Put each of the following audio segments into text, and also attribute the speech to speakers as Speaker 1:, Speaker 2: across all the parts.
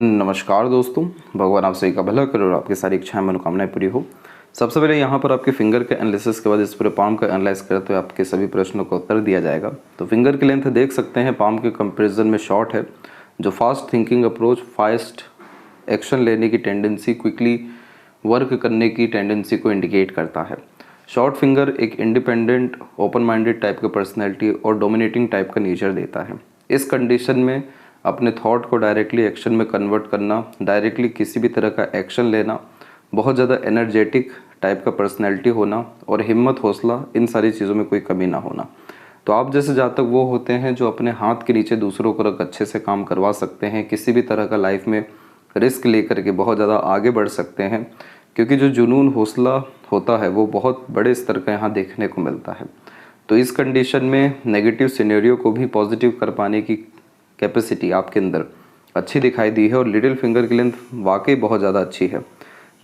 Speaker 1: नमस्कार दोस्तों, भगवान आप सभी का भला करे और आपकी सारी इच्छाएं मनोकामनाएं पूरी हो। सबसे पहले यहाँ पर आपके फिंगर के एनालिसिस के बाद इस पूरे पाम का एनालाइज करते हुए आपके सभी प्रश्नों का उत्तर दिया जाएगा। तो फिंगर की लेंथ देख सकते हैं, पाम के कंपैरिजन में शॉर्ट है, जो fast thinking approach, fast action लेने की टेंडेंसी, क्विकली वर्क करने की टेंडेंसी को इंडिकेट करता है। शॉर्ट फिंगर एक इंडिपेंडेंट, ओपन माइंडेड टाइप का पर्सनैलिटी और डोमिनेटिंग टाइप का नेचर देता है। इस कंडीशन में अपने थॉट को डायरेक्टली एक्शन में कन्वर्ट करना, डायरेक्टली किसी भी तरह का एक्शन लेना, बहुत ज़्यादा एनर्जेटिक टाइप का पर्सनैलिटी होना और हिम्मत, हौसला, इन सारी चीज़ों में कोई कमी ना होना। तो आप जैसे जातक वो होते हैं जो अपने हाथ के नीचे दूसरों को रख अच्छे से काम करवा सकते हैं, किसी भी तरह का लाइफ में रिस्क लेकर के बहुत ज़्यादा आगे बढ़ सकते हैं, क्योंकि जो जुनून, हौसला होता है वो बहुत बड़े स्तर का यहाँ देखने को मिलता है। तो इस कंडीशन में नेगेटिव सिनेरियो को भी पॉजिटिव कर पाने की कैपेसिटी आपके अंदर अच्छी दिखाई दी है और लिटिल फिंगर की लेंथ वाकई बहुत ज़्यादा अच्छी है।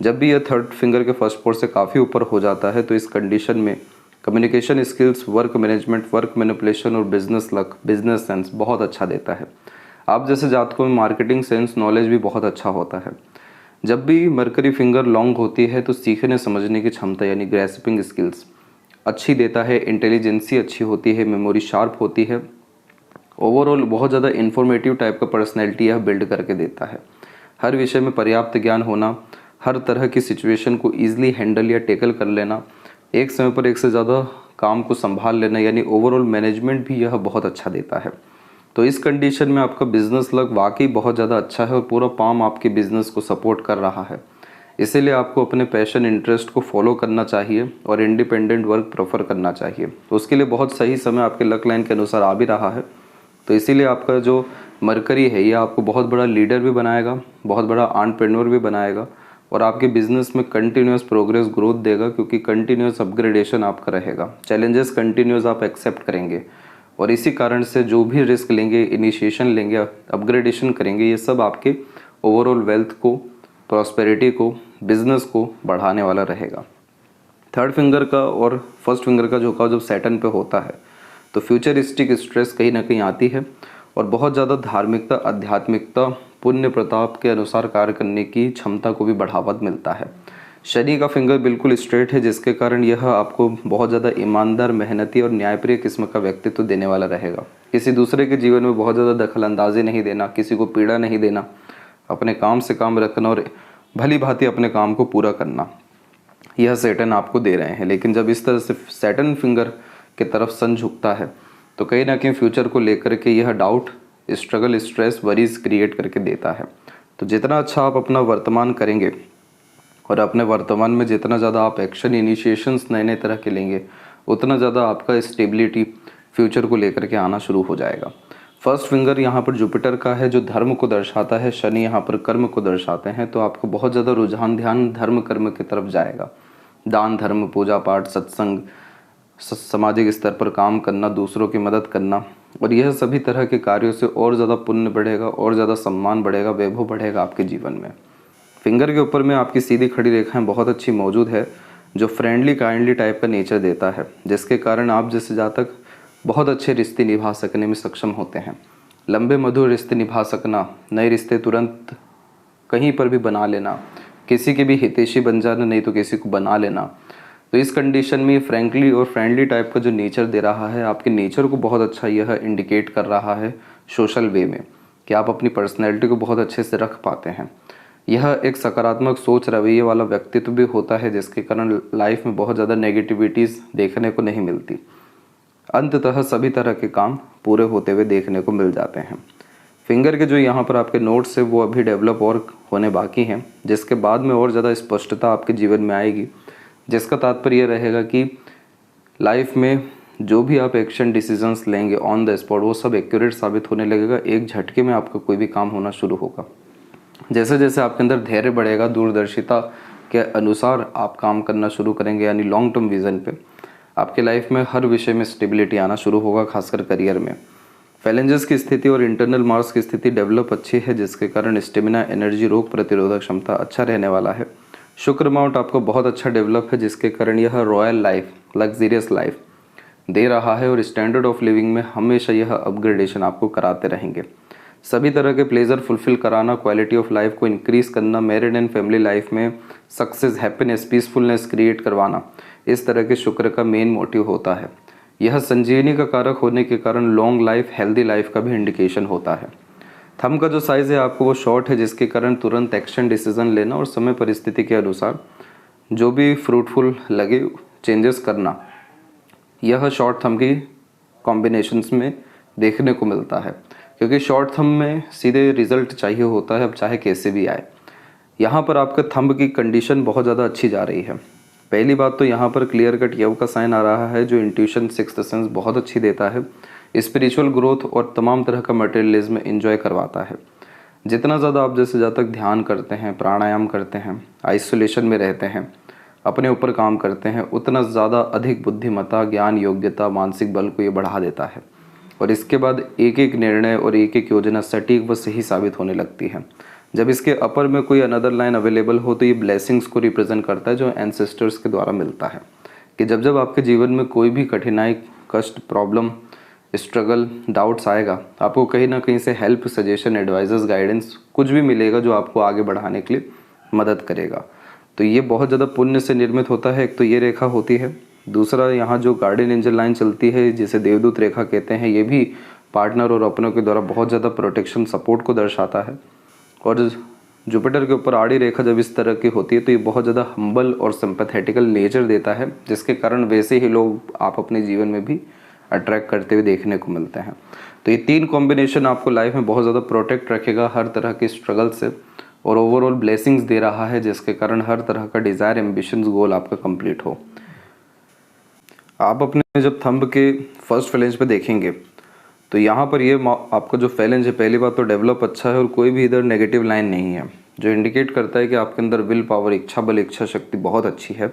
Speaker 1: जब भी यह थर्ड फिंगर के फर्स्ट पोर से काफ़ी ऊपर हो जाता है तो इस कंडीशन में communication skills, work management, work manipulation और बिजनेस लक, बिजनेस सेंस बहुत अच्छा देता है। आप जैसे जातकों में मार्केटिंग सेंस, नॉलेज भी बहुत अच्छा होता है। जब भी मरकरी फिंगर लॉन्ग होती है तो सीखने समझने की क्षमता यानी ग्रेस्पिंग स्किल्स अच्छी देता है, इंटेलिजेंसी अच्छी होती है, मेमोरी शार्प होती है। ओवरऑल बहुत ज़्यादा इन्फॉर्मेटिव टाइप का पर्सनैलिटी यह बिल्ड करके देता है। हर विषय में पर्याप्त ज्ञान होना, हर तरह की सिचुएशन को ईजिली हैंडल या टेकल कर लेना, एक समय पर एक से ज़्यादा काम को संभाल लेना, यानी ओवरऑल मैनेजमेंट भी यह बहुत अच्छा देता है। तो इस कंडीशन में आपका बिजनेस लक वाकई बहुत ज़्यादा अच्छा है और पूरा पाम आपके बिजनेस को सपोर्ट कर रहा है। इसीलिए आपको अपने पैशन, इंटरेस्ट को फॉलो करना चाहिए और इंडिपेंडेंट वर्क प्रेफर करना चाहिए। तो उसके लिए बहुत सही समय आपके लक लाइन के अनुसार आ भी रहा है। तो इसीलिए आपका जो मरकरी है ये आपको बहुत बड़ा लीडर भी बनाएगा, बहुत बड़ा एंटरप्रेन्योर भी बनाएगा और आपके बिजनेस में कंटिन्यूस प्रोग्रेस, ग्रोथ देगा, क्योंकि कंटिन्यूस अपग्रेडेशन आपका रहेगा। चैलेंजेस कंटिन्यूस आप एक्सेप्ट करेंगे और इसी कारण से जो भी रिस्क लेंगे, इनिशिएशन लेंगे, अपग्रेडेशन करेंगे, ये सब आपके ओवरऑल वेल्थ को, प्रॉस्पेरिटी को, बिजनेस को बढ़ाने वाला रहेगा। थर्ड फिंगर का और फर्स्ट फिंगर का झुकाव जब सैटर्न पे होता है तो फ्यूचरिस्टिक स्ट्रेस कहीं ना कहीं आती है और बहुत ज़्यादा धार्मिकता, आध्यात्मिकता, पुण्य प्रताप के अनुसार कार्य करने की क्षमता को भी बढ़ावा मिलता है। शनि का फिंगर बिल्कुल स्ट्रेट है, जिसके कारण यह आपको बहुत ज़्यादा ईमानदार, मेहनती और न्यायप्रिय किस्म का व्यक्तित्व देने वाला रहेगा। किसी दूसरे के जीवन में बहुत ज़्यादा दखल अंदाजी नहीं देना, किसी को पीड़ा नहीं देना, अपने काम से काम रखना और भली भांति अपने काम को पूरा करना, यह सैटर्न आपको दे रहे हैं। लेकिन जब इस तरह से सैटर्न फिंगर की तरफ सन झुकता है तो कहीं ना कहीं फ्यूचर को लेकर के यह doubt, struggle, stress, worries create करके देता है। तो जितना अच्छा आप अपना वर्तमान करेंगे और अपने वर्तमान में जितना ज़्यादा आप एक्शन, इनिशिएशंस नए नए तरह के लेंगे, उतना ज़्यादा आपका स्टेबिलिटी फ्यूचर को लेकर के आना शुरू हो जाएगा। फर्स्ट फिंगर यहाँ पर जुपिटर का है, जो धर्म को दर्शाता है। शनि यहाँ पर कर्म को दर्शाते हैं। तो आपको बहुत ज़्यादा रुझान, ध्यान धर्म कर्म की तरफ जाएगा। दान धर्म, पूजा पाठ, सत्संग, सामाजिक स्तर पर काम करना, दूसरों की मदद करना, और यह सभी तरह के कार्यों से और ज़्यादा पुण्य बढ़ेगा, और ज़्यादा सम्मान बढ़ेगा, वैभव बढ़ेगा आपके जीवन में। फिंगर के ऊपर में आपकी सीधी खड़ी रेखाएं बहुत अच्छी मौजूद है, जो फ्रेंडली, काइंडली टाइप का नेचर देता है, जिसके कारण आप जैसे जातक बहुत अच्छे रिश्ते निभा सकने में सक्षम होते हैं। लंबे मधुर रिश्ते निभा सकना, नए रिश्ते तुरंत कहीं पर भी बना लेना, किसी के भी हितैषी बन जाना, नहीं तो किसी को बना लेना। तो इस कंडीशन में फ्रैंकली और फ्रेंडली टाइप का जो नेचर दे रहा है, आपके नेचर को बहुत अच्छा यह इंडिकेट कर रहा है सोशल वे में, कि आप अपनी पर्सनैलिटी को बहुत अच्छे से रख पाते हैं। यह एक सकारात्मक सोच, रवैये वाला व्यक्तित्व भी होता है, जिसके कारण लाइफ में बहुत ज़्यादा नेगेटिविटीज़ देखने को नहीं मिलती। अंततः सभी तरह के काम पूरे होते हुए देखने को मिल जाते हैं। फिंगर के जो यहाँ पर आपके नोट्स है वो अभी डेवलप और होने बाकी हैं, जिसके बाद में और ज़्यादा स्पष्टता आपके जीवन में आएगी, जिसका तात्पर्य यह रहेगा कि लाइफ में जो भी आप एक्शन, डिसीजंस लेंगे ऑन द स्पॉट, वो सब एक्यूरेट साबित होने लगेगा। एक झटके में आपका कोई भी काम होना शुरू होगा। जैसे जैसे आपके अंदर धैर्य बढ़ेगा, दूरदर्शिता के अनुसार आप काम करना शुरू करेंगे, यानी लॉन्ग टर्म विजन पे, आपके लाइफ में हर विषय में स्टेबिलिटी आना शुरू होगा, खासकर करियर में। फैलेंजेस की स्थिति और इंटरनल मार्क्स की स्थिति डेवलप अच्छी है, जिसके कारण स्टेमिना, एनर्जी, रोग प्रतिरोधक क्षमता अच्छा रहने वाला है। शुक्र अमाउंट आपको बहुत अच्छा डेवलप है, जिसके कारण यह रॉयल लाइफ, लग्जरियस लाइफ दे रहा है और स्टैंडर्ड ऑफ लिविंग में हमेशा यह अपग्रेडेशन आपको कराते रहेंगे। सभी तरह के प्लेजर फुलफिल कराना, क्वालिटी ऑफ लाइफ को इंक्रीज करना, मैरिड एंड फैमिली लाइफ में सक्सेस, हैप्पीनेस, पीसफुलनेस क्रिएट करवाना, इस तरह के शुक्र का मेन मोटिव होता है। यह संजीवनी का कारक होने के कारण लॉन्ग लाइफ, हेल्दी लाइफ का भी इंडिकेशन होता है। थंब का जो साइज़ है आपको वो शॉर्ट है, जिसके कारण तुरंत एक्शन डिसीजन लेना और समय परिस्थिति के अनुसार जो भी फ्रूटफुल लगे चेंजेस करना, यह शॉर्ट थंब की कॉम्बिनेशंस में देखने को मिलता है, क्योंकि शॉर्ट थंब में सीधे रिजल्ट चाहिए होता है, अब चाहे कैसे भी आए। यहाँ पर आपका थंब की कंडीशन बहुत ज़्यादा अच्छी जा रही है। पहली बात तो यहाँ पर क्लियर कट यव का साइन आ रहा है, जो इंट्यूशन, सिक्स्थ सेंस बहुत अच्छी देता है, स्पिरिचुअल ग्रोथ और तमाम तरह का मटेरियलिज्म एंजॉय करवाता है। जितना ज़्यादा आप जैसे जब तक ध्यान करते हैं, प्राणायाम करते हैं, आइसोलेशन में रहते हैं, अपने ऊपर काम करते हैं, उतना ज़्यादा अधिक बुद्धिमत्ता, ज्ञान, योग्यता, मानसिक बल को ये बढ़ा देता है। और इसके बाद एक एक निर्णय और एक एक योजना सटीक व सही साबित होने लगती है। जब इसके अपर में कोई अनदर लाइन अवेलेबल हो तो ये ब्लेसिंग्स को रिप्रेजेंट करता है, जो एंसेस्टर्स के द्वारा मिलता है, कि जब जब आपके जीवन में कोई भी कठिनाई, कष्ट, प्रॉब्लम, स्ट्रगल, डाउट्स आएगा, आपको कहीं ना कहीं से हेल्प, सजेशन, एडवाइजेस, गाइडेंस कुछ भी मिलेगा जो आपको आगे बढ़ाने के लिए मदद करेगा। तो ये बहुत ज़्यादा पुण्य से निर्मित होता है। एक तो ये रेखा होती है, दूसरा यहाँ जो गार्डियन एंजल लाइन चलती है जिसे देवदूत रेखा कहते हैं, ये भी पार्टनर और अपनों के द्वारा बहुत ज़्यादा प्रोटेक्शन, सपोर्ट को दर्शाता है। और जुपिटर के ऊपर आड़ी रेखा जब इस तरह की होती है तो ये बहुत ज़्यादा हम्बल और सिंपैथेटिकल नेचर देता है, जिसके कारण वैसे ही लोग आप अपने जीवन में भी अट्रैक्ट करते हुए देखने को मिलते हैं। तो ये तीन कॉम्बिनेशन आपको लाइफ में बहुत ज़्यादा प्रोटेक्ट रखेगा हर तरह के स्ट्रगल से, और ओवरऑल ब्लेसिंग्स दे रहा है, जिसके कारण हर तरह का डिज़ायर, एम्बिशंस, गोल आपका कंप्लीट हो। आप अपने जब थंब के फर्स्ट फैलेंज पे देखेंगे तो यहाँ पर ये आपका जो फैलेंज है, पहली बात तो डेवलप अच्छा है और कोई भी इधर नेगेटिव लाइन नहीं है, जो इंडिकेट करता है कि आपके अंदर विल पावर, इच्छा बल, इच्छा शक्ति बहुत अच्छी है।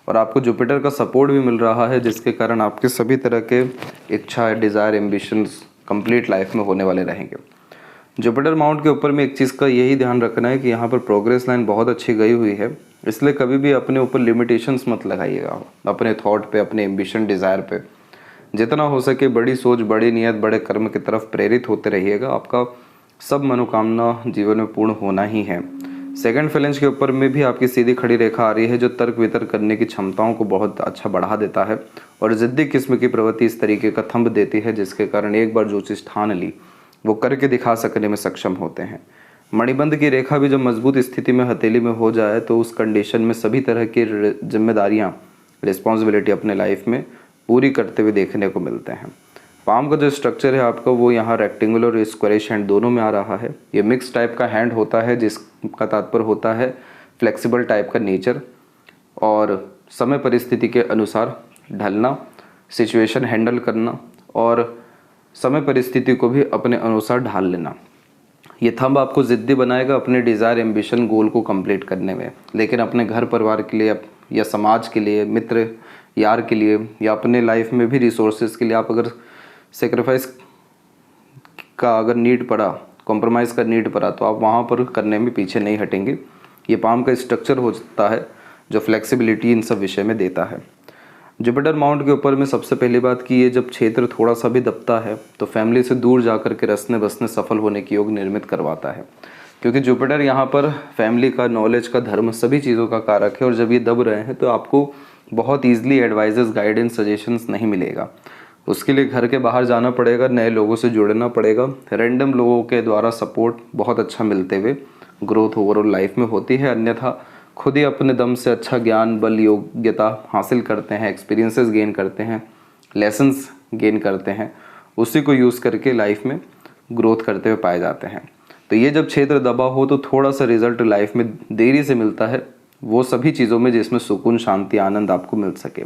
Speaker 1: और आपको जुपिटर का सपोर्ट भी मिल रहा है, जिसके कारण आपके सभी तरह के इच्छा, डिज़ायर, एम्बिशंस कंप्लीट लाइफ में होने वाले रहेंगे। जुपिटर माउंट के ऊपर में एक चीज़ का यही ध्यान रखना है कि यहाँ पर प्रोग्रेस लाइन बहुत अच्छी गई हुई है, इसलिए कभी भी अपने ऊपर लिमिटेशंस मत लगाइएगा अपने थॉट पे, अपने एम्बिशन, डिज़ायर पे। जितना हो सके बड़ी सोच, बड़ी नियत, बड़े कर्म की तरफ प्रेरित होते रहिएगा, आपका सब मनोकामना जीवन में पूर्ण होना ही है। सेकंड फैलेंज के ऊपर में भी आपकी सीधी खड़ी रेखा आ रही है, जो तर्क वितर्क करने की क्षमताओं को बहुत अच्छा बढ़ा देता है और ज़िद्दी किस्म की प्रवृत्ति इस तरीके का थंब देती है, जिसके कारण एक बार जो चीज़ ठान ली वो करके दिखा सकने में सक्षम होते हैं। मणिबंध की रेखा भी जब मजबूत स्थिति में हथेली में हो जाए तो उस कंडीशन में सभी तरह की जिम्मेदारियाँ, रिस्पॉन्सिबिलिटी अपने लाइफ में पूरी करते हुए देखने को मिलते हैं। पाम का जो स्ट्रक्चर है आपका वो यहाँ रेक्टेंगुलर और स्क्वायरिश हैंड दोनों में आ रहा है। ये मिक्स टाइप का हैंड होता है, जिसका तात्पर्य होता है फ्लेक्सिबल टाइप का नेचर और समय परिस्थिति के अनुसार ढलना, सिचुएशन हैंडल करना और समय परिस्थिति को भी अपने अनुसार ढाल लेना। ये थंब आपको ज़िद्दी बनाएगा अपने डिज़ायर, एम्बिशन, गोल को कंप्लीट करने में, लेकिन अपने घर परिवार के लिए या समाज के लिए, मित्र यार के लिए या अपने लाइफ में भी रिसोर्सेज के लिए आप अगर सेक्रीफाइस का अगर नीड पड़ा, कॉम्प्रोमाइज़ का नीड पड़ा, तो आप वहाँ पर करने में पीछे नहीं हटेंगे। ये पाम का स्ट्रक्चर होता है जो फ्लेक्सिबिलिटी इन सब विषय में देता है। जुपिटर माउंट के ऊपर में सबसे पहली बात कि ये जब क्षेत्र थोड़ा सा भी दबता है तो फैमिली से दूर जाकर के रसने बसने सफल होने की योग निर्मित करवाता है, क्योंकि जुपिटर यहाँ पर फैमिली का, नॉलेज का, धर्म, सभी चीज़ों का कारक है। और जब ये दब रहे हैं तो आपको बहुत ईजिली एडवाइजेस, गाइडेंस, सजेशंस नहीं मिलेगा। उसके लिए घर के बाहर जाना पड़ेगा, नए लोगों से जुड़ना पड़ेगा, रैंडम लोगों के द्वारा सपोर्ट बहुत अच्छा मिलते हुए ग्रोथ ओवरऑल लाइफ में होती है। अन्यथा खुद ही अपने दम से अच्छा ज्ञान, बल, योग्यता हासिल करते हैं, एक्सपीरियंसेस गेन करते हैं, लेसन्स गेन करते हैं, उसी को यूज़ करके लाइफ में ग्रोथ करते हुए पाए जाते हैं। तो ये जब क्षेत्र दबा हो तो थोड़ा सा रिजल्ट लाइफ में देरी से मिलता है, वो सभी चीज़ों में जिसमें सुकून, शांति, आनंद आपको मिल सके।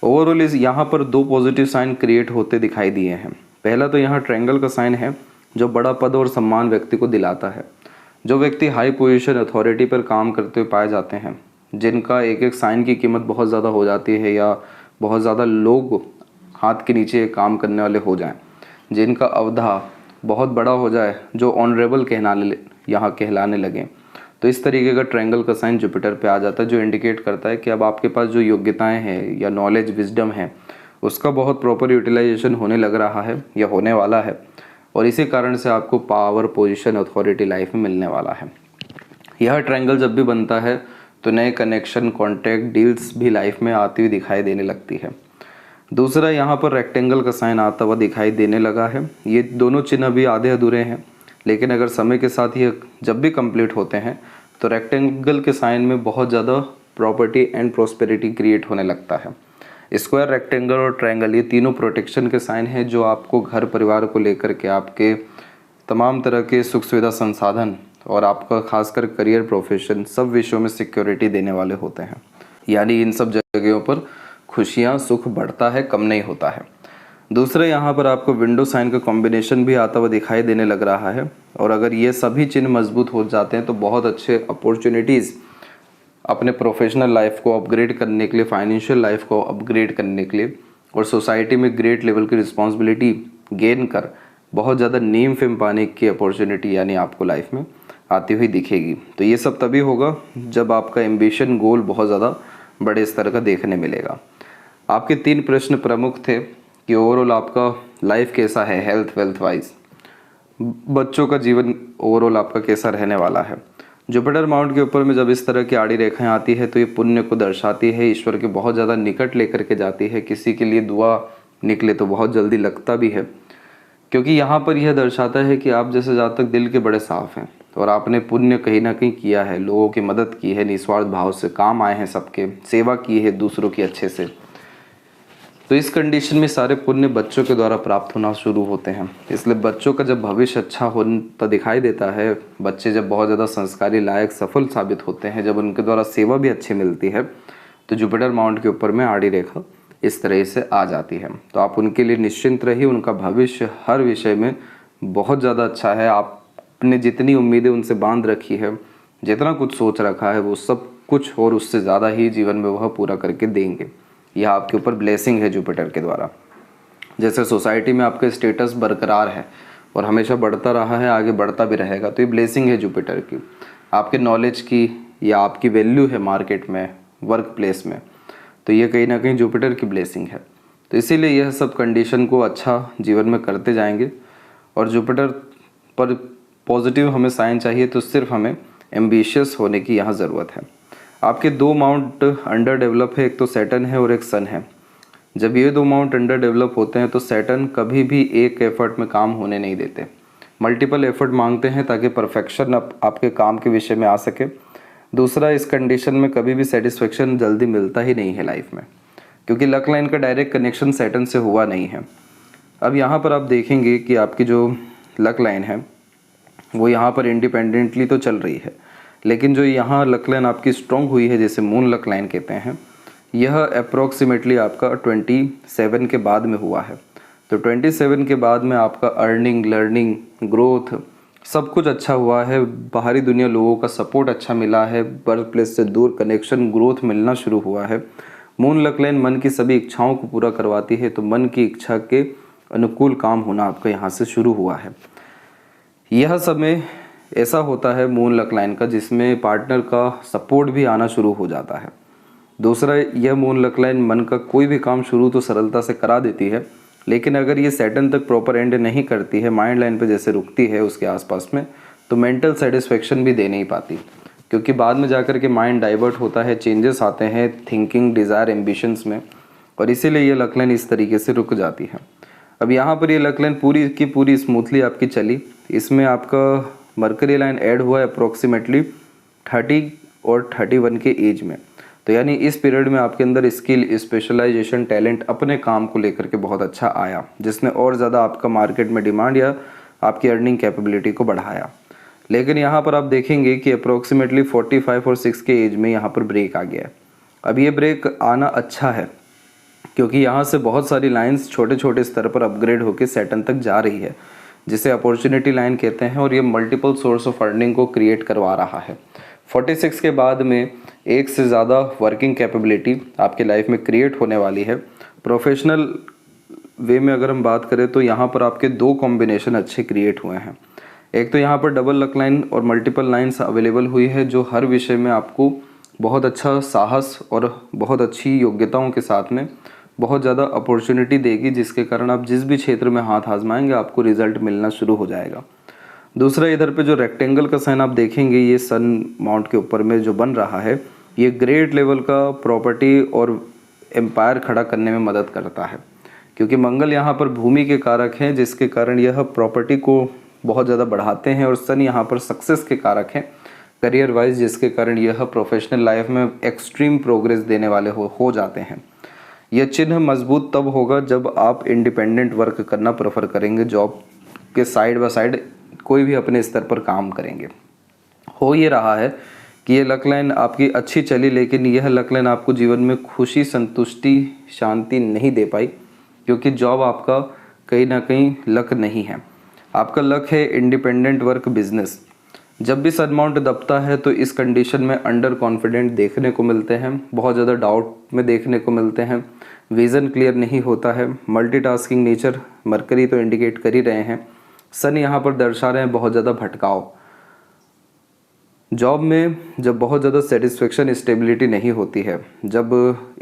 Speaker 1: ओवरऑल इस यहाँ पर दो पॉजिटिव साइन क्रिएट होते दिखाई दिए हैं। पहला तो यहाँ ट्रायंगल का साइन है, जो बड़ा पद और सम्मान व्यक्ति को दिलाता है। जो व्यक्ति हाई पोजीशन, अथॉरिटी पर काम करते हुए पाए जाते हैं, जिनका एक एक साइन की कीमत बहुत ज़्यादा हो जाती है या बहुत ज़्यादा लोग हाथ के नीचे काम करने वाले हो जाएं, जिनका अवधा बहुत बड़ा हो जाए, जो ऑनरेबल कहलाने लगें, तो इस तरीके का ट्रायंगल का साइन जुपिटर पे आ जाता है, जो इंडिकेट करता है कि अब आपके पास जो योग्यताएं हैं या नॉलेज, विजडम है, उसका बहुत प्रॉपर यूटिलाइजेशन होने लग रहा है या होने वाला है। और इसी कारण से आपको पावर, पोजीशन, अथॉरिटी लाइफ में मिलने वाला है। यह ट्रायंगल जब भी बनता है तो नए कनेक्शन, कॉन्टैक्ट, डील्स भी लाइफ में आती हुई दिखाई देने लगती है। दूसरा, यहाँ पर रेक्टेंगल का साइन आता हुआ दिखाई देने लगा है। ये दोनों चिन्ह अभी आधे अधूरे हैं, लेकिन अगर समय के साथ ये जब भी कंप्लीट होते हैं तो रेक्टेंगल के साइन में बहुत ज़्यादा प्रॉपर्टी एंड प्रॉस्पेरिटी क्रिएट होने लगता है। स्क्वायर, रेक्टेंगल और ट्रायंगल ये तीनों प्रोटेक्शन के साइन हैं जो आपको घर परिवार को लेकर के आपके तमाम तरह के सुख सुविधा, संसाधन और आपका खासकर करियर, प्रोफेशन, सब विषयों में सिक्योरिटी देने वाले होते हैं। यानी इन सब जगहों पर खुशियाँ, सुख बढ़ता है, कम नहीं होता है। दूसरा, यहाँ पर आपको विंडो साइन का कॉम्बिनेशन भी आता हुआ दिखाई देने लग रहा है, और अगर ये सभी चिन्ह मजबूत हो जाते हैं तो बहुत अच्छे अपॉर्चुनिटीज़ अपने प्रोफेशनल लाइफ को अपग्रेड करने के लिए, फाइनेंशियल लाइफ को अपग्रेड करने के लिए और सोसाइटी में ग्रेट लेवल की रिस्पॉन्सिबिलिटी गेन कर बहुत ज़्यादा नेम फेम पाने की अपॉर्चुनिटी यानी आपको लाइफ में आती हुई दिखेगी। तो ये सब तभी होगा जब आपका एम्बिशन, गोल बहुत ज़्यादा बड़े स्तर का देखने मिलेगा। आपके 3 प्रश्न प्रमुख थे कि ओवरऑल आपका लाइफ कैसा है, हेल्थ, वेल्थ वाइज, बच्चों का जीवन ओवरऑल आपका कैसा रहने वाला है। जुपिटर माउंट के ऊपर में जब इस तरह की आड़ी रेखाएं आती है तो ये पुण्य को दर्शाती है, ईश्वर के बहुत ज़्यादा निकट लेकर के जाती है। किसी के लिए दुआ निकले तो बहुत जल्दी लगता भी है, क्योंकि यहाँ पर यह दर्शाता है कि आप जैसे जहाँ तक दिल के बड़े साफ हैं और आपने पुण्य कहीं ना कहीं किया है, लोगों की मदद की है, निस्वार्थ भाव से काम आए हैं, सबके सेवा की है दूसरों की अच्छे से, तो इस कंडीशन में सारे पुण्य बच्चों के द्वारा प्राप्त होना शुरू होते हैं। इसलिए बच्चों का जब भविष्य अच्छा होता दिखाई देता है, बच्चे जब बहुत ज़्यादा संस्कारी, लायक, सफल साबित होते हैं, जब उनके द्वारा सेवा भी अच्छी मिलती है, तो जुपिटर माउंट के ऊपर में आड़ी रेखा इस तरह से आ जाती है। तो आप उनके लिए निश्चिंत रहिए, उनका भविष्य हर विषय में बहुत ज़्यादा अच्छा है। आपने जितनी उम्मीदें उनसे बांध रखी है, जितना कुछ सोच रखा है, वो सब कुछ और उससे ज़्यादा ही जीवन में वह पूरा करके देंगे। यह आपके ऊपर ब्लेसिंग है जुपिटर के द्वारा। जैसे सोसाइटी में आपका स्टेटस बरकरार है और हमेशा बढ़ता रहा है, आगे बढ़ता भी रहेगा, तो ये ब्लेसिंग है जुपिटर की। आपके नॉलेज की या आपकी वैल्यू है मार्केट में, वर्क प्लेस में, तो ये कहीं ना कहीं जुपिटर की ब्लेसिंग है। तो इसीलिए यह सब कंडीशन को अच्छा जीवन में करते जाएंगे। और जुपिटर पर पॉजिटिव हमें साइन चाहिए तो सिर्फ हमें एम्बिशियस होने की यहाँ ज़रूरत है। आपके 2 माउंट अंडर डेवलप है, एक तो सैटर्न है और एक सन है। जब ये 2 माउंट अंडर डेवलप होते हैं तो सैटर्न कभी भी एक एफर्ट में काम होने नहीं देते, मल्टीपल एफर्ट मांगते हैं ताकि परफेक्शन आपके काम के विषय में आ सके। दूसरा, इस कंडीशन में कभी भी सेटिस्फेक्शन जल्दी मिलता ही नहीं है लाइफ में, क्योंकि लक लाइन का डायरेक्ट कनेक्शन सैटर्न से हुआ नहीं है। अब यहाँ पर आप देखेंगे कि आपकी जो लक लाइन है वो यहाँ पर इंडिपेंडेंटली तो चल रही है, लेकिन जो यहाँ लक लाइन आपकी स्ट्रॉन्ग हुई है, जैसे मून लक लाइन कहते हैं, यह अप्रोक्सीमेटली आपका 27 के बाद में हुआ है। तो 27 के बाद में आपका अर्निंग, लर्निंग, ग्रोथ सब कुछ अच्छा हुआ है। बाहरी दुनिया, लोगों का सपोर्ट अच्छा मिला है, बर्थ प्लेस से दूर कनेक्शन, ग्रोथ मिलना शुरू हुआ है। मून लक लाइन मन की सभी इच्छाओं को पूरा करवाती है, तो मन की इच्छा के अनुकूल काम होना आपका यहाँ से शुरू हुआ है। यह समय ऐसा होता है मून लक लाइन का जिसमें पार्टनर का सपोर्ट भी आना शुरू हो जाता है। दूसरा, यह मून लक लाइन मन का कोई भी काम शुरू तो सरलता से करा देती है, लेकिन अगर ये सैटर्न तक प्रॉपर एंड नहीं करती है, माइंड लाइन पे जैसे रुकती है उसके आसपास में, तो मेंटल सेटिस्फेक्शन भी दे नहीं पाती, क्योंकि बाद में जाकर के माइंड डाइवर्ट होता है, चेंजेस आते हैं थिंकिंग, डिज़ायर, एम्बिशंस में, और इसीलिए ये लक लाइन इस तरीके से रुक जाती है। अब यहाँ पर ये लक लाइन पूरी की पूरी स्मूथली आपकी चली। इसमें आपका मरकरी लाइन ऐड हुआ है अप्रोक्सीमेटली 30 और 31 के एज में। तो यानी इस पीरियड में आपके अंदर स्किल, स्पेशलाइजेशन, टैलेंट अपने काम को लेकर के बहुत अच्छा आया, जिसने और ज़्यादा आपका मार्केट में डिमांड या आपकी अर्निंग कैपेबिलिटी को बढ़ाया। लेकिन यहाँ पर आप देखेंगे कि अप्रोक्सीमेटली 45 और 6 के एज में यहाँ पर ब्रेक आ गया है। अब ये ब्रेक आना अच्छा है, क्योंकि यहाँ से बहुत सारी लाइंस छोटे छोटे स्तर पर अपग्रेड होकर सैटर्न तक जा रही है, जिसे अपॉर्चुनिटी लाइन कहते हैं, और ये मल्टीपल सोर्स ऑफ अर्निंग को क्रिएट करवा रहा है। 46 के बाद में एक से ज़्यादा वर्किंग कैपेबिलिटी आपके लाइफ में क्रिएट होने वाली है। प्रोफेशनल वे में अगर हम बात करें तो यहाँ पर आपके 2 कॉम्बिनेशन अच्छे क्रिएट हुए हैं। एक तो यहाँ पर डबल लक लाइन और मल्टीपल लाइन्स अवेलेबल हुई है, जो हर विषय में आपको बहुत अच्छा साहस और बहुत अच्छी योग्यताओं के साथ में बहुत ज़्यादा अपॉर्चुनिटी देगी, जिसके कारण आप जिस भी क्षेत्र में हाथ आजमाएंगे आपको रिजल्ट मिलना शुरू हो जाएगा। दूसरा, इधर पे जो रेक्टेंगल का साइन आप देखेंगे, ये सन माउंट के ऊपर में जो बन रहा है, ये ग्रेट लेवल का प्रॉपर्टी और एम्पायर खड़ा करने में मदद करता है, क्योंकि मंगल यहाँ पर भूमि के कारक हैं, जिसके कारण यह प्रॉपर्टी को बहुत ज़्यादा बढ़ाते हैं, और सन यहाँ पर सक्सेस के कारक हैं करियर वाइज, जिसके कारण यह प्रोफेशनल लाइफ में एक्सट्रीम प्रोग्रेस देने वाले हो जाते हैं। यह चिन्ह मजबूत तब होगा जब आप इंडिपेंडेंट वर्क करना प्रेफर करेंगे, जॉब के साइड बाय साइड कोई भी अपने स्तर पर काम करेंगे। हो ये रहा है कि ये लक लाइन आपकी अच्छी चली, लेकिन यह लक लाइन आपको जीवन में खुशी, संतुष्टि, शांति नहीं दे पाई, क्योंकि जॉब आपका कहीं ना कहीं लक नहीं है। आपका लक है इंडिपेंडेंट वर्क, बिजनेस। जब भी सन माउंट दबता है तो इस कंडीशन में अंडर कॉन्फिडेंट देखने को मिलते हैं, बहुत ज़्यादा डाउट में देखने को मिलते हैं, विज़न क्लियर नहीं होता है, मल्टीटास्किंग नेचर मरकरी तो इंडिकेट कर ही रहे हैं, सन यहाँ पर दर्शा रहे हैं बहुत ज़्यादा भटकाव। जॉब में जब बहुत ज़्यादा सेटिस्फेक्शन, स्टेबिलिटी नहीं होती है, जब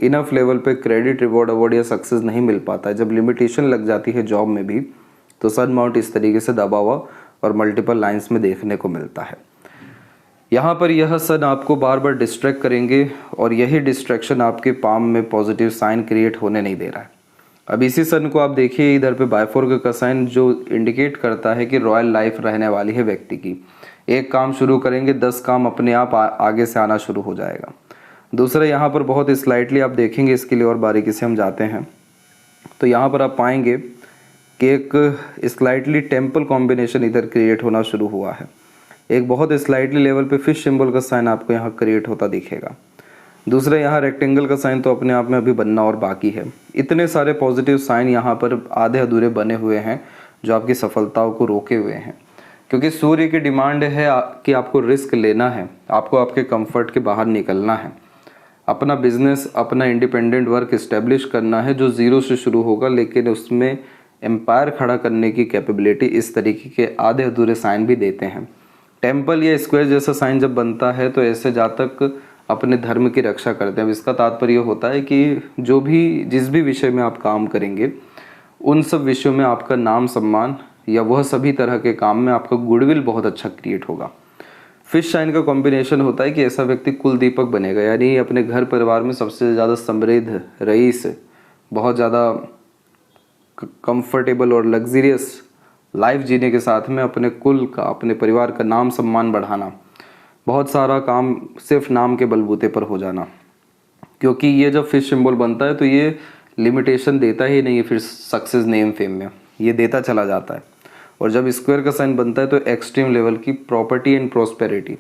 Speaker 1: इनफ लेवल पे क्रेडिट, रिवॉर्ड, अवार्ड या सक्सेस नहीं मिल पाता है, जब लिमिटेशन लग जाती है जॉब में भी, तो सन माउंट इस तरीके से दबा हुआ और मल्टीपल लाइंस में देखने को मिलता है। यहाँ पर यह सन आपको बार बार डिस्ट्रैक्ट करेंगे, और यही डिस्ट्रैक्शन आपके पाम में पॉजिटिव साइन क्रिएट होने नहीं दे रहा है। अब इसी सन को आप देखिए, इधर पे बायफोर्क का साइन जो इंडिकेट करता है कि रॉयल लाइफ रहने वाली है व्यक्ति की। एक काम शुरू करेंगे, 10 काम अपने आप आगे से आना शुरू हो जाएगा। दूसरा, यहाँ पर बहुत स्लाइटली आप देखेंगे, इसके लिए और बारीकी से हम जाते हैं, तो यहाँ पर आप पाएंगे कि एक स्लाइटली टेम्पल कॉम्बिनेशन इधर क्रिएट होना शुरू हुआ है। एक बहुत स्लाइटली लेवल पे फिश सिंबल का साइन आपको यहाँ क्रिएट होता दिखेगा। दूसरा, यहाँ रेक्टेंगल का साइन तो अपने आप में अभी बनना और बाकी है। इतने सारे पॉजिटिव साइन यहाँ पर आधे अधूरे बने हुए हैं जो आपकी सफलताओं को रोके हुए हैं, क्योंकि सूर्य की डिमांड है कि आपको रिस्क लेना है, आपको आपके कंफर्ट के बाहर निकलना है, अपना बिजनेस, अपना इंडिपेंडेंट वर्क इस्टेब्लिश करना है, जो ज़ीरो से शुरू होगा, लेकिन उसमें एम्पायर खड़ा करने की कैपेबिलिटी इस तरीके के आधे अधूरे साइन भी देते हैं। टेम्पल या स्क्वायर जैसा साइन जब बनता है तो ऐसे जातक अपने धर्म की रक्षा करते हैं। अब इसका तात्पर्य होता है कि जिस भी विषय में आप काम करेंगे, उन सब विषयों में आपका नाम, सम्मान या वह सभी तरह के काम में आपका गुडविल बहुत अच्छा क्रिएट होगा। फिश साइन का कॉम्बिनेशन होता है कि ऐसा व्यक्ति कुल दीपक बनेगा, यानी अपने घर परिवार में सबसे ज़्यादा समृद्ध, रईस, बहुत ज़्यादा कंफर्टेबल और लग्जरियस लाइफ जीने के साथ में अपने कुल का, अपने परिवार का नाम सम्मान बढ़ाना, बहुत सारा काम सिर्फ नाम के बलबूते पर हो जाना। क्योंकि ये जब फिश सिंबल बनता है तो ये लिमिटेशन देता ही नहीं है फिर सक्सेस, नेम, फेम में, ये देता चला जाता है। और जब स्क्वायर का साइन बनता है तो एक्सट्रीम लेवल की प्रॉपर्टी एंड प्रॉस्पेरिटी,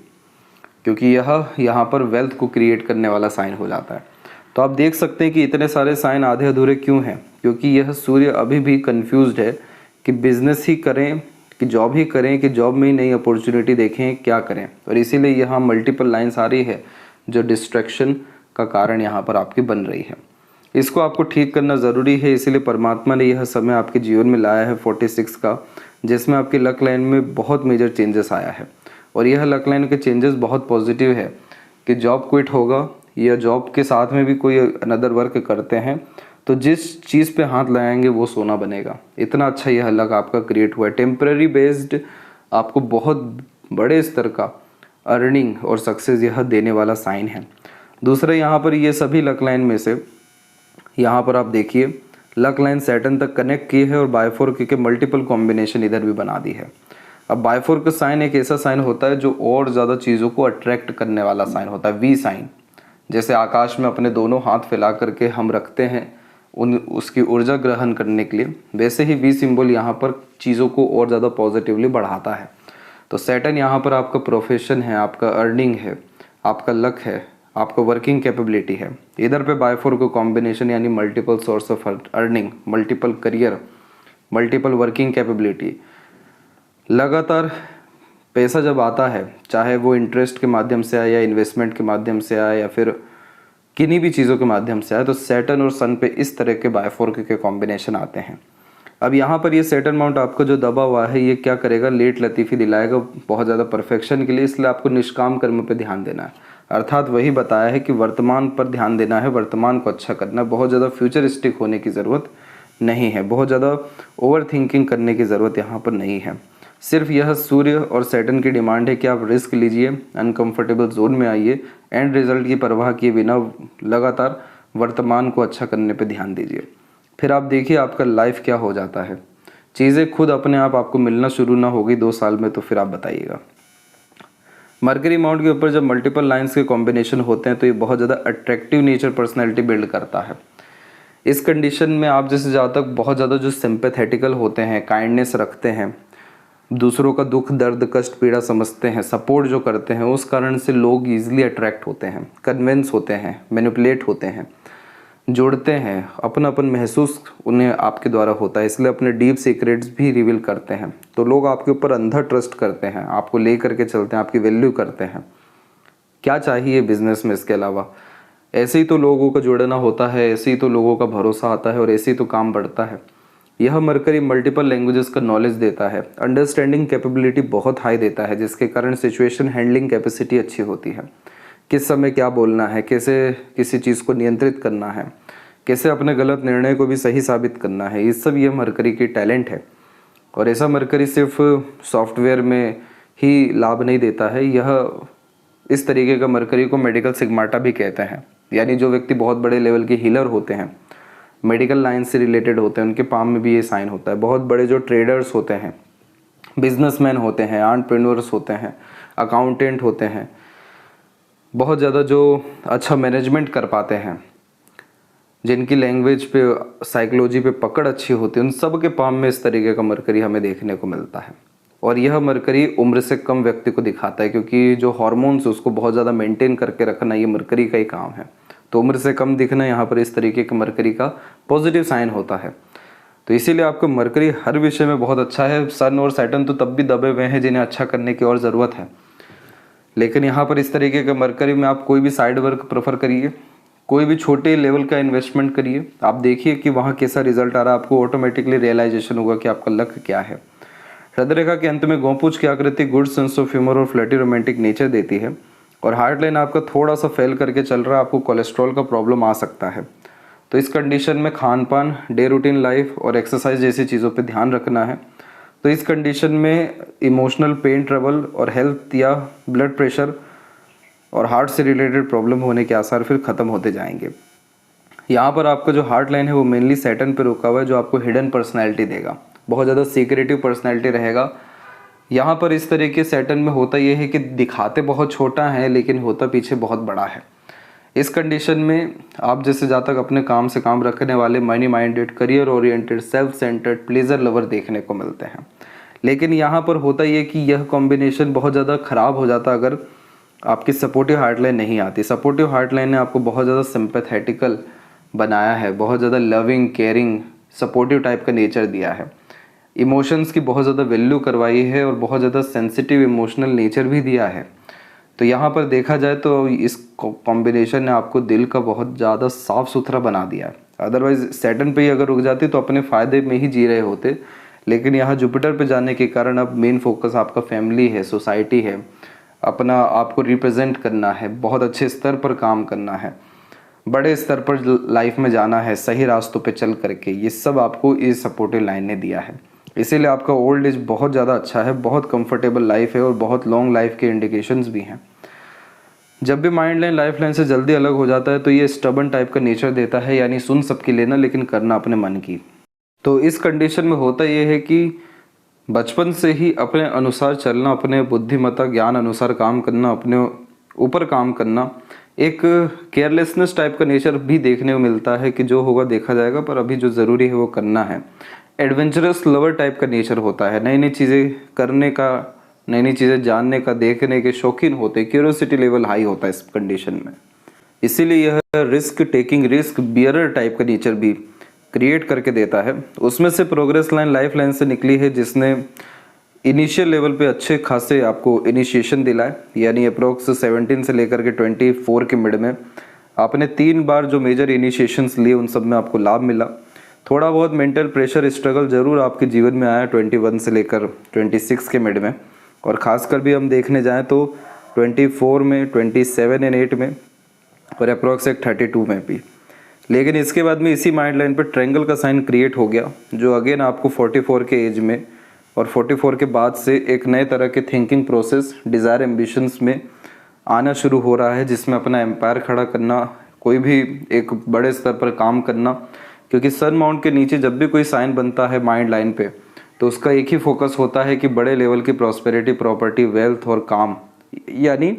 Speaker 1: क्योंकि यह यहाँ पर वेल्थ को क्रिएट करने वाला साइन हो जाता है। तो आप देख सकते हैं कि इतने सारे साइन आधे अधूरे क्यों हैं, क्योंकि यह सूर्य अभी भी कंफ्यूज्ड है कि बिजनेस ही करें कि जॉब ही करें, कि जॉब में ही नई अपॉर्चुनिटी देखें, क्या करें। और इसीलिए यहाँ मल्टीपल लाइन्स आ रही है जो डिस्ट्रैक्शन का कारण यहाँ पर आपकी बन रही है। इसको आपको ठीक करना ज़रूरी है, इसीलिए परमात्मा ने यह समय आपके जीवन में लाया है 46 का, जिसमें आपकी लक लाइन में बहुत मेजर चेंजेस आया है। और यह लक लाइन के चेंजेस बहुत पॉजिटिव है कि जॉब क्विट होगा या जॉब के साथ में भी कोई अनदर वर्क करते हैं तो जिस चीज़ पे हाथ लगाएंगे वो सोना बनेगा। इतना अच्छा यह लक आपका क्रिएट हुआ है। टेम्पररी बेस्ड आपको बहुत बड़े स्तर का अर्निंग और सक्सेस यह देने वाला साइन है। दूसरा, यहाँ पर ये सभी लक लाइन में से यहाँ पर आप देखिए लक लाइन सैटर्न तक कनेक्ट की है और बायफोर्क के मल्टीपल कॉम्बिनेशन इधर भी बना दी है। अब बायफोर्क साइन एक ऐसा साइन होता है जो और ज़्यादा चीज़ों को अट्रैक्ट करने वाला साइन होता है। वी साइन, जैसे आकाश में अपने दोनों हाथ फैला करके हम रखते हैं उसकी ऊर्जा ग्रहण करने के लिए, वैसे ही वी सिंबल यहाँ पर चीज़ों को और ज़्यादा पॉजिटिवली बढ़ाता है। तो सैटर्न यहाँ पर आपका प्रोफेशन है, आपका अर्निंग है, आपका लक है, आपका वर्किंग कैपेबिलिटी है। इधर पे बायफोर्क कॉम्बिनेशन यानी multiple source of earning, multiple career, multiple working capability. लगातार पैसा जब आता है, चाहे वो इंटरेस्ट के माध्यम से आए या इन्वेस्टमेंट के माध्यम से आए या फिर किन्हीं भी चीज़ों के माध्यम से आए, तो सैटर्न और सन पे इस तरह के बायफोर्क के कॉम्बिनेशन आते हैं। अब यहाँ पर ये सैटर्न माउंट आपको जो दबा हुआ है ये क्या करेगा, लेट लतीफ़ी दिलाएगा बहुत ज़्यादा परफेक्शन के लिए, इसलिए आपको निष्काम कर्म पे ध्यान देना है। अर्थात वही बताया है कि वर्तमान पर ध्यान देना है, वर्तमान को अच्छा करना, बहुत ज़्यादा फ्यूचरिस्टिक होने की ज़रूरत नहीं है, बहुत ज़्यादा ओवर थिंकिंग करने की ज़रूरत यहाँ पर नहीं है। सिर्फ यह सूर्य और सैटर्न की डिमांड है कि आप रिस्क लीजिए, अनकंफर्टेबल जोन में आइए, एंड रिजल्ट की परवाह किए बिना लगातार वर्तमान को अच्छा करने पे ध्यान दीजिए। फिर आप देखिए आपका लाइफ क्या हो जाता है। चीज़ें खुद अपने आप आपको मिलना शुरू ना होगी 2 साल में, तो फिर आप बताइएगा। मरकरी माउंट के ऊपर जब मल्टीपल लाइंस के कॉम्बिनेशन होते हैं तो ये बहुत ज़्यादा अट्रैक्टिव नेचर पर्सनैलिटी बिल्ड करता है। इस कंडीशन में आप जैसे जहाँ तक बहुत ज़्यादा जो सिंपैथेटिकल होते हैं, काइंडनेस रखते हैं, दूसरों का दुख दर्द कष्ट पीड़ा समझते हैं, सपोर्ट जो करते हैं, उस कारण से लोग ईजिली अट्रैक्ट होते हैं, कन्विंस होते हैं, मैनिपुलेट होते हैं, जोड़ते हैं, अपनापन महसूस उन्हें आपके द्वारा होता है, इसलिए अपने डीप सीक्रेट्स भी रिवील करते हैं। तो लोग आपके ऊपर अंधा ट्रस्ट करते हैं, आपको ले करके चलते हैं, आपकी वैल्यू करते हैं। क्या चाहिए बिजनेस में इसके अलावा? ऐसे ही तो लोगों का जुड़ना होता है, ऐसे ही तो लोगों का भरोसा आता है और ऐसे ही तो काम बढ़ता है। यह मरकरी मल्टीपल लैंग्वेजेस का नॉलेज देता है, अंडरस्टैंडिंग कैपेबिलिटी बहुत हाई देता है, जिसके कारण सिचुएशन हैंडलिंग कैपेसिटी अच्छी होती है। किस समय क्या बोलना है, कैसे किसी चीज़ को नियंत्रित करना है, कैसे अपने गलत निर्णय को भी सही साबित करना है, ये सब यह मरकरी की टैलेंट है। और ऐसा मरकरी सिर्फ सॉफ्टवेयर में ही लाभ नहीं देता है, यह इस तरीके का मरकरी को मेडिकल सिग्माटा भी कहते हैं। यानी जो व्यक्ति बहुत बड़े लेवल के हीलर होते हैं, मेडिकल लाइन से रिलेटेड होते हैं, उनके पाम में भी ये साइन होता है। बहुत बड़े जो ट्रेडर्स होते हैं, बिजनेसमैन होते हैं, एंटरप्रेन्योर्स होते हैं, अकाउंटेंट होते हैं, बहुत ज़्यादा जो अच्छा मैनेजमेंट कर पाते हैं, जिनकी लैंग्वेज पे साइकोलॉजी पे पकड़ अच्छी होती है, उन सब के पाम में इस तरीके का मरकरी हमें देखने को मिलता है। और यह मरकरी उम्र से कम व्यक्ति को दिखाता है, क्योंकि जो हार्मोन्स उसको बहुत ज़्यादा मेंटेन करके रखना ये मरकरी का ही काम है। तो उम्र से कम दिखना यहाँ पर इस तरीके के मरकरी का पॉजिटिव साइन होता है। तो इसीलिए आपको मरकरी हर विषय में बहुत अच्छा है। सन और सैटर्न तो तब भी दबे हुए हैं जिन्हें अच्छा करने की और ज़रूरत है, लेकिन यहाँ पर इस तरीके के मरकरी में आप कोई भी साइड वर्क प्रेफर करिए, कोई भी छोटे लेवल का इन्वेस्टमेंट करिए, आप देखिए कि वहाँ कैसा रिजल्ट आ रहा है, आपको ऑटोमेटिकली रियलाइजेशन होगा कि आपका लक्ष्य क्या है। हृदय रेखा के अंत में गौपूछ की आकृति गुड सेंस ऑफ ह्यूमर और फ्लर्टी रोमांटिक नेचर देती है। और हार्ट लाइन आपका थोड़ा सा फेल करके चल रहा है, आपको कोलेस्ट्रॉल का प्रॉब्लम आ सकता है। तो इस कंडीशन में खान पान, डे रूटीन लाइफ और एक्सरसाइज जैसी चीज़ों पे ध्यान रखना है। तो इस कंडीशन में इमोशनल पेन ट्रबल और हेल्थ या ब्लड प्रेशर और हार्ट से रिलेटेड प्रॉब्लम होने के आसार फिर ख़त्म होते जाएंगे। यहाँ पर आपका जो हार्ट लाइन है वो मेनली सैटर्न पे रुका हुआ है, जो आपको हिडन पर्सनैलिटी देगा, बहुत ज़्यादा सीक्रेटिव पर्सनैलिटी रहेगा। यहाँ पर इस तरीके सैटर्न में होता ये है कि दिखाते बहुत छोटा है लेकिन होता पीछे बहुत बड़ा है। इस कंडीशन में आप जैसे जहाँ तक अपने काम से काम रखने वाले, money minded, career oriented, self centred, pleasure lover देखने को मिलते हैं। लेकिन यहाँ पर होता ये कि यह कॉम्बिनेशन बहुत ज़्यादा ख़राब हो जाता अगर आपकी सपोर्टिव हार्ट लाइन नहीं आती। सपोर्टिव हार्ट लाइन ने आपको बहुत ज़्यादा सिंपैथेटिकल बनाया है, बहुत ज़्यादा लविंग, केयरिंग, सपोर्टिव टाइप का नेचर दिया है, इमोशंस की बहुत ज़्यादा वैल्यू करवाई है और बहुत ज़्यादा सेंसिटिव इमोशनल नेचर भी दिया है। तो यहाँ पर देखा जाए तो इस कॉम्बिनेशन ने आपको दिल का बहुत ज़्यादा साफ़ सुथरा बना दिया है। अदरवाइज सैटर्न पे ही अगर रुक जाती तो अपने फ़ायदे में ही जी रहे होते, लेकिन यहाँ जुपिटर पे जाने के कारण अब मेन फोकस आपका फैमिली है, सोसाइटी है, अपना आपको रिप्रेजेंट करना है, बहुत अच्छे स्तर पर काम करना है, बड़े स्तर पर लाइफ में जाना है, सही रास्तों पे चल करके, ये सब आपको इस सपोर्टिव लाइन ने दिया है। इसीलिए आपका ओल्ड एज बहुत ज़्यादा अच्छा है, बहुत कंफर्टेबल लाइफ है और बहुत लॉन्ग लाइफ के इंडिकेशंस भी हैं। जब भी माइंड लाइन लाइफ लाइन से जल्दी अलग हो जाता है तो ये स्टबर्न टाइप का नेचर देता है, यानी सुन सबकी लेना लेकिन करना अपने मन की। तो इस कंडीशन में होता ये है कि बचपन से ही अपने अनुसार चलना, अपने बुद्धिमत्ता ज्ञान अनुसार काम करना, अपने ऊपर काम करना, एक केयरलेसनेस टाइप का नेचर भी देखने को मिलता है कि जो होगा देखा जाएगा, पर अभी जो ज़रूरी है वो करना है। एडवेंचरस लवर टाइप का नेचर होता है, नई नई चीज़ें करने का, नई नई चीज़ें जानने का, देखने के शौकीन होते, क्यूरियोसिटी लेवल हाई होता है इस कंडीशन में। इसीलिए यह risk taking, risk bearer type का नेचर भी क्रिएट करके देता है। उसमें से प्रोग्रेस लाइन लाइफ लाइन से निकली है, जिसने इनिशियल लेवल पे अच्छे खासे आपको इनिशिएशन दिलाए, यानी अप्रोक्स 17 से लेकर के 24 के मिड में आपने 3 बार जो मेजर इनिशिएशंस लिए उन सब में आपको लाभ मिला। थोड़ा बहुत मेंटल प्रेशर स्ट्रगल ज़रूर आपके जीवन में आया 21 से लेकर 26 के मिड में, और ख़ासकर भी हम देखने जाएं तो 24 में, 27 एंड 8 में और अप्रॉक्स एक 32 में भी। लेकिन इसके बाद में इसी माइंड लाइन पर ट्रायंगल का साइन क्रिएट हो गया, जो अगेन आपको 44 के एज में और 44 के बाद से एक नए तरह के थिंकिंग प्रोसेस, डिज़ायर, एम्बिशंस में आना शुरू हो रहा है, जिसमें अपना एम्पायर खड़ा करना, कोई भी एक बड़े स्तर पर काम करना। क्योंकि सन माउंट के नीचे जब भी कोई साइन बनता है माइंड लाइन पे, तो उसका एक ही फोकस होता है कि बड़े लेवल की प्रॉस्पेरिटी, प्रॉपर्टी, वेल्थ और काम, यानी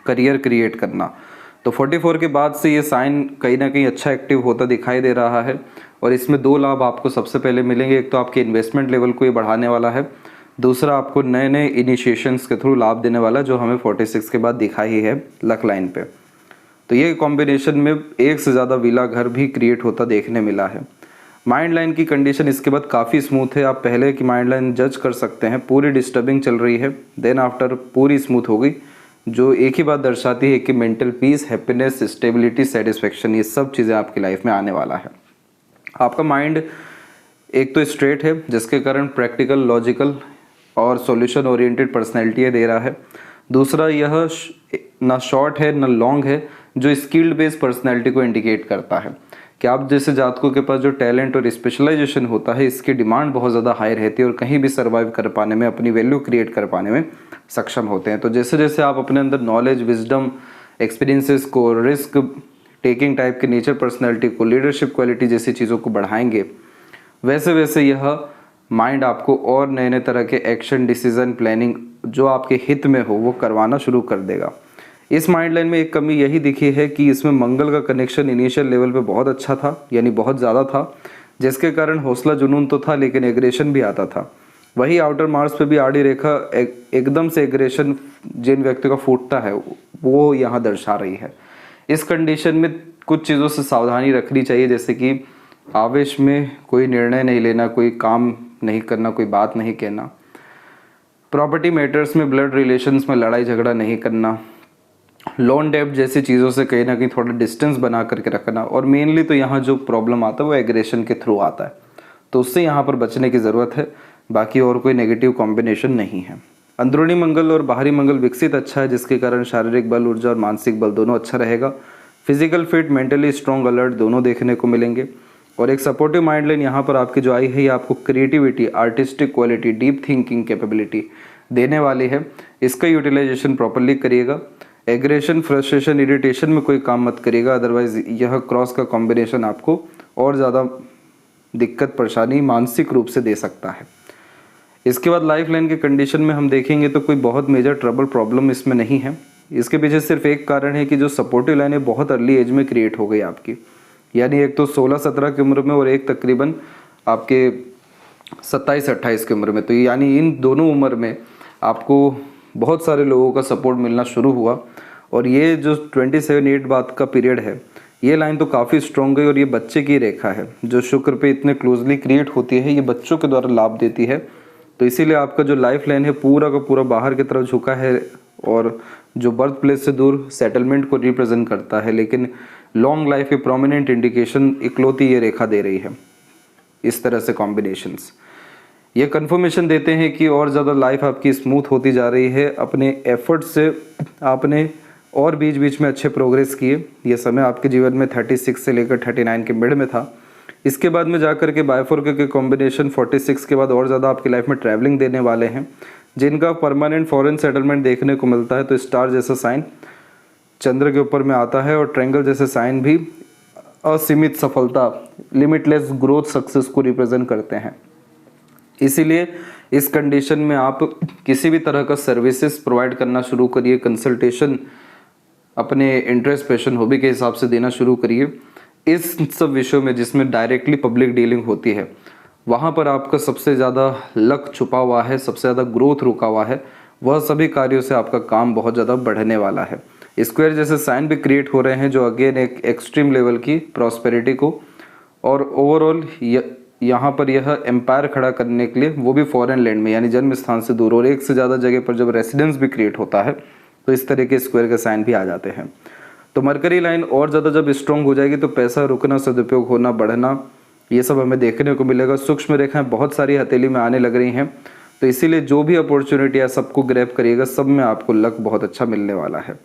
Speaker 1: करियर क्रिएट करना। तो 44 के बाद से ये साइन कहीं ना कहीं अच्छा एक्टिव होता दिखाई दे रहा है और इसमें दो लाभ आपको सबसे पहले मिलेंगे। एक तो आपके इन्वेस्टमेंट लेवल को ये बढ़ाने वाला है, दूसरा आपको नए नए इनिशिएशंस के थ्रू लाभ देने वाला, जो हमें 46 के बाद दिखा ही है लक लाइन पे। तो ये कॉम्बिनेशन में एक से ज़्यादा विला घर भी क्रिएट होता देखने मिला है। माइंड लाइन की कंडीशन इसके बाद काफ़ी स्मूथ है। आप पहले की माइंड लाइन जज कर सकते हैं, पूरी डिस्टर्बिंग चल रही है, देन आफ्टर पूरी स्मूथ हो गई, जो एक ही बात दर्शाती है कि mental peace, happiness, stability, satisfaction, ये सब चीज़ें आपकी लाइफ में आने वाला है। आपका माइंड एक तो स्ट्रेट है, जिसके कारण प्रैक्टिकल, लॉजिकल और सॉल्यूशन ओरिएंटेड पर्सनैलिटी दे रहा है। दूसरा, यह ना शॉर्ट है ना लॉन्ग है, जो स्किल्ड बेस्ड पर्सनैलिटी को इंडिकेट करता है कि आप जैसे जातकों के पास जो टैलेंट और स्पेशलाइजेशन होता है, इसकी डिमांड बहुत ज़्यादा हाई रहती है और कहीं भी सर्वाइव कर पाने में, अपनी वैल्यू क्रिएट कर पाने में सक्षम होते हैं। तो जैसे जैसे आप अपने अंदर नॉलेज, विजडम, एक्सपीरियंसेस को, रिस्क टेकिंग टाइप के नेचर, पर्सनैलिटी को, लीडरशिप क्वालिटी जैसी चीज़ों को बढ़ाएंगे, वैसे वैसे यह माइंड आपको और नए नए तरह के एक्शन, डिसीजन, प्लानिंग जो आपके हित में हो वो करवाना शुरू कर देगा। इस माइंड लाइन में एक कमी यही दिखी है कि इसमें मंगल का कनेक्शन इनिशियल लेवल पे बहुत अच्छा था, यानी बहुत ज़्यादा था, जिसके कारण हौसला, जुनून तो था लेकिन एग्रेशन भी आता था। वही आउटर मार्स पे भी आड़ी रेखा एकदम से एग्रेशन जिन व्यक्तियों का फूटता है वो यहाँ दर्शा रही है। इस कंडीशन में कुछ चीज़ों से सावधानी रखनी चाहिए, जैसे कि आवेश में कोई निर्णय नहीं लेना, कोई काम नहीं करना, कोई बात नहीं कहना, प्रॉपर्टी मैटर्स में, ब्लड रिलेशंस में लड़ाई झगड़ा नहीं करना, लोन डेब्ट जैसी चीज़ों से कहीं ना कहीं थोड़ा डिस्टेंस बना करके रखना। और मेनली तो यहाँ जो प्रॉब्लम आता है वो एग्रेशन के थ्रू आता है, तो उससे यहाँ पर बचने की ज़रूरत है। बाकी और कोई नेगेटिव कॉम्बिनेशन नहीं है। अंदरूनी मंगल और बाहरी मंगल विकसित अच्छा है, जिसके कारण शारीरिक बल, ऊर्जा और मानसिक बल दोनों अच्छा रहेगा। Physical fit, mentally strong, alert दोनों देखने को मिलेंगे। और एक सपोर्टिव माइंड लाइन यहाँ पर आपकी जो आई है, ये आपको creativity, artistic quality, deep thinking capability देने वाली है। इसका यूटिलाइजेशन प्रॉपरली करिएगा। एग्रेशन, फ्रस्ट्रेशन, इरिटेशन में कोई काम मत करिएगा, अदरवाइज यह क्रॉस का कॉम्बिनेशन आपको और ज़्यादा दिक्कत, परेशानी मानसिक रूप से दे सकता है। इसके बाद लाइफ लाइन के कंडीशन में हम देखेंगे तो कोई बहुत मेजर ट्रबल, प्रॉब्लम इसमें नहीं है। इसके पीछे सिर्फ एक कारण है कि जो सपोर्टिव लाइन है बहुत अर्ली एज में क्रिएट हो गई आपकी, यानी एक तो 16-17 की उम्र में और एक तकरीबन आपके 27-28 की उम्र में। तो यानी इन दोनों उम्र में आपको बहुत सारे लोगों का सपोर्ट मिलना शुरू हुआ। और ये जो 27-8 बाद का पीरियड है, ये लाइन तो काफ़ी स्ट्रॉन्ग है। और ये बच्चे की रेखा है जो शुक्र पे इतने क्लोजली क्रिएट होती है, ये बच्चों के द्वारा लाभ देती है। तो इसीलिए आपका जो लाइफ लाइन है पूरा का पूरा बाहर की तरफ झुका है और जो बर्थ प्लेस से दूर सेटलमेंट को रिप्रेजेंट करता है, लेकिन लॉन्ग लाइफ के प्रोमिनेंट इंडिकेशन इकलौती ये रेखा दे रही है। इस तरह से कॉम्बिनेशंस ये कंफर्मेशन देते हैं कि और ज़्यादा लाइफ आपकी स्मूथ होती जा रही है। अपने एफर्ट से आपने और बीच बीच में अच्छे प्रोग्रेस किए। ये समय आपके जीवन में 36 से लेकर 39 के मिड में था। इसके बाद में जाकर के बायफोर के कॉम्बिनेशन 46 के बाद और ज़्यादा आपकी लाइफ में ट्रैवलिंग देने वाले हैं, जिनका परमानेंट फॉरेन सेटलमेंट देखने को मिलता है। तो स्टार जैसा साइन चंद्र के ऊपर में आता है और ट्रायंगल जैसे साइन भी असीमित सफलता, लिमिटलेस ग्रोथ, सक्सेस को रिप्रेजेंट करते हैं। इसीलिए इस कंडीशन में आप किसी भी तरह का सर्विसेज प्रोवाइड करना शुरू करिए। कंसल्टेशन अपने इंटरेस्ट, पैशन, हॉबी के हिसाब से देना शुरू करिए। इस सब विषयों में जिसमें डायरेक्टली पब्लिक डीलिंग होती है, वहाँ पर आपका सबसे ज़्यादा लक छुपा हुआ है, सबसे ज़्यादा ग्रोथ रुका हुआ है। वह सभी कार्यों से आपका काम बहुत ज़्यादा बढ़ने वाला है। स्क्वायर जैसे साइन भी क्रिएट हो रहे हैं, जो अगेन एक एक्सट्रीम लेवल की प्रॉस्पेरिटी को और ओवरऑल यहाँ पर यह एम्पायर खड़ा करने के लिए, वो भी फॉरेन लैंड में, यानी जन्म स्थान से दूर, और एक से ज़्यादा जगह पर जब रेसिडेंस भी क्रिएट होता है तो इस तरह के स्क्वायर के साइन भी आ जाते हैं। तो मरकरी लाइन और ज़्यादा जब स्ट्रॉन्ग हो जाएगी तो पैसा रुकना, सदुपयोग होना, बढ़ना, ये सब हमें देखने को मिलेगा। सूक्ष्म रेखाएं बहुत सारी हथेली में आने लग रही हैं, तो इसीलिए जो भी अपॉर्चुनिटी है सबको ग्रैब करिएगा, सब में आपको लक बहुत अच्छा मिलने वाला है।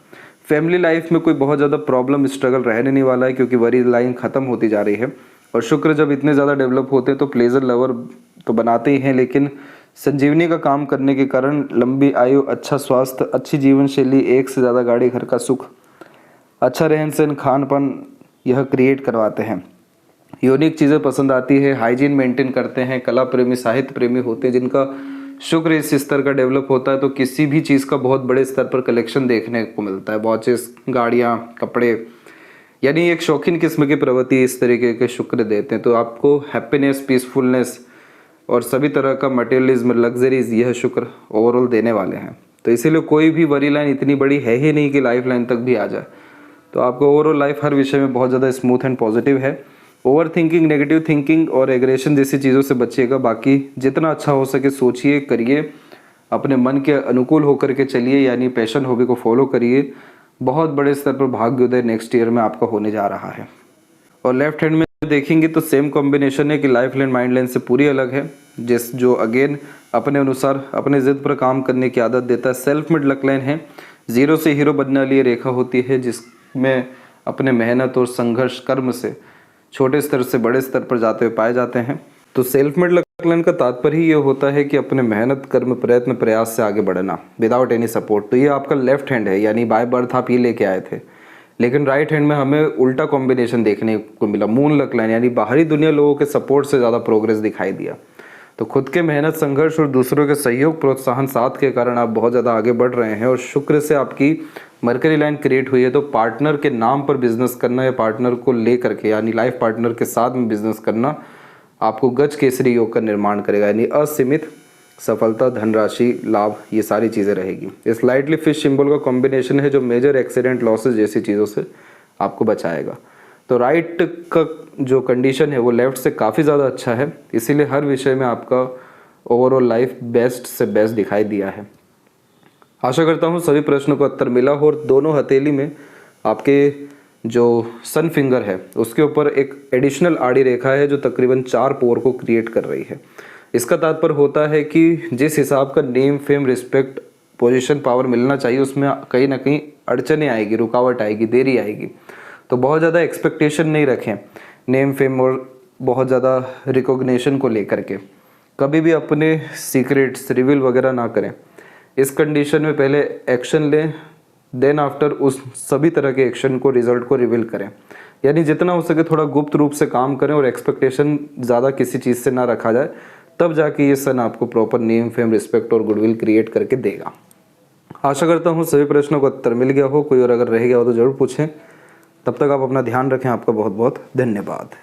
Speaker 1: फैमिली लाइफ में कोई बहुत ज़्यादा प्रॉब्लम स्ट्रगल रहने नहीं वाला है, क्योंकि वरी लाइन ख़त्म होती जा रही है। और शुक्र जब इतने ज़्यादा डेवलप होते हैं तो प्लेजर लवर तो बनाते ही हैं, लेकिन संजीवनी का काम करने के कारण लंबी आयु, अच्छा स्वास्थ्य, अच्छी जीवन शैली, एक से ज़्यादा गाड़ी, घर का सुख, अच्छा रहन सहन, खान पान यह क्रिएट करवाते हैं। यूनिक चीज़ें पसंद आती है, हाइजीन मेंटेन करते हैं, कला प्रेमी, साहित्य प्रेमी होते हैं जिनका शुक्र इस स्तर का डेवलप होता है, तो किसी भी चीज़ का बहुत बड़े स्तर पर कलेक्शन देखने को मिलता है। वॉचेस, गाड़ियाँ, कपड़े, यानी एक शौकीन किस्म की प्रवृत्ति इस तरीके के शुक्र देते हैं। तो आपको हैप्पीनेस, पीसफुलनेस और सभी तरह का मटेरियलिज्म, लग्जरीज यह शुक्र ओवरऑल देने वाले हैं। तो इसीलिए कोई भी वरी लाइन इतनी बड़ी है ही नहीं कि लाइफ लाइन तक भी आ जाए। तो आपको ओवरऑल लाइफ हर विषय में बहुत ज़्यादा स्मूथ एंड पॉजिटिव है। ओवर थिंकिंग, नेगेटिव थिंकिंग और एग्रेशन जैसी चीज़ों से बचिएगा। बाकी जितना अच्छा हो सके सोचिए, करिए, अपने मन के अनुकूल होकर के चलिए, यानी पैशन हॉबी को फॉलो करिए। बहुत बड़े स्तर पर भाग्योदय नेक्स्ट ईयर में आपका होने जा रहा है। और लेफ्ट हैंड में देखेंगे तो सेम कॉम्बिनेशन है कि लाइफ लाइन माइंड लाइन से पूरी अलग है, जो अगेन अपने अनुसार अपने जिद पर काम करने की आदत देता है। सेल्फ मेड लक लाइन है, जीरो से हीरो बनने वाली रेखा होती है, जिसमें अपने मेहनत और संघर्ष कर्म से छोटे स्तर से बड़े स्तर पर जाते हुए पाए जाते हैं। तो सेल्फ मेड लक लाइन का तात्पर्य ये होता है कि अपने मेहनत, कर्म, प्रयत्न, प्रयास से आगे बढ़ना विदाउट एनी सपोर्ट। तो ये आपका लेफ्ट हैंड है, यानी बाय बर्थ आप ये लेके आए थे। लेकिन राइट हैंड में हमें उल्टा कॉम्बिनेशन देखने को मिला, मून लक लाइन, यानी बाहरी दुनिया लोगों के सपोर्ट से ज़्यादा प्रोग्रेस दिखाई दिया। तो खुद के मेहनत, संघर्ष और दूसरों के सहयोग, प्रोत्साहन, साथ के कारण आप बहुत ज़्यादा आगे बढ़ रहे हैं। और शुक्र से आपकी मरकरी लाइन क्रिएट हुई है, तो पार्टनर के नाम पर बिजनेस करना या पार्टनर को लेकर के, यानी लाइफ पार्टनर के साथ में बिजनेस करना आपको गज केसरी योग का निर्माण करेगा, यानी असीमित सफलता, धनराशि, लाभ, ये सारी चीज़ें रहेगी। ये स्लाइटली फिश सिंबल का कॉम्बिनेशन है जो मेजर एक्सीडेंट, लॉसेस जैसी चीज़ों से आपको बचाएगा। तो राइट का जो कंडीशन है वो लेफ्ट से काफ़ी ज़्यादा अच्छा है, इसीलिए हर विषय में आपका ओवरऑल लाइफ बेस्ट से बेस्ट दिखाई दिया है। आशा करता हूँ सभी प्रश्नों का उत्तर मिला हो। और दोनों हथेली में आपके जो सन फिंगर है उसके ऊपर एक एडिशनल आड़ी रेखा है जो तकरीबन 4 पोर को क्रिएट कर रही है। इसका तात्पर्य होता है कि जिस हिसाब का name, fame, respect, position, power मिलना चाहिए उसमें कहीं ना कहीं अड़चने आएगी, रुकावट आएगी, देरी आएगी। तो बहुत ज़्यादा एक्सपेक्टेशन नहीं रखें नेम, फेम और बहुत ज़्यादा रिकॉग्निशन को लेकर के। कभी भी अपने सीक्रेट्स रिवील वगैरह ना करें। इस कंडीशन में पहले एक्शन लें, देन आफ्टर उस सभी तरह के एक्शन को, रिजल्ट को रिवील करें। यानी जितना हो सके थोड़ा गुप्त रूप से काम करें और एक्सपेक्टेशन ज़्यादा किसी चीज़ से ना रखा जाए, तब जाके ये सन आपको प्रॉपर नेम, फेम, रिस्पेक्ट और गुडविल क्रिएट करके देगा। आशा करता हूँ सभी प्रश्नों का उत्तर मिल गया हो। कोई और अगर रह गया हो तो ज़रूर पूछें। तब तक आप अपना ध्यान रखें। आपका बहुत बहुत धन्यवाद।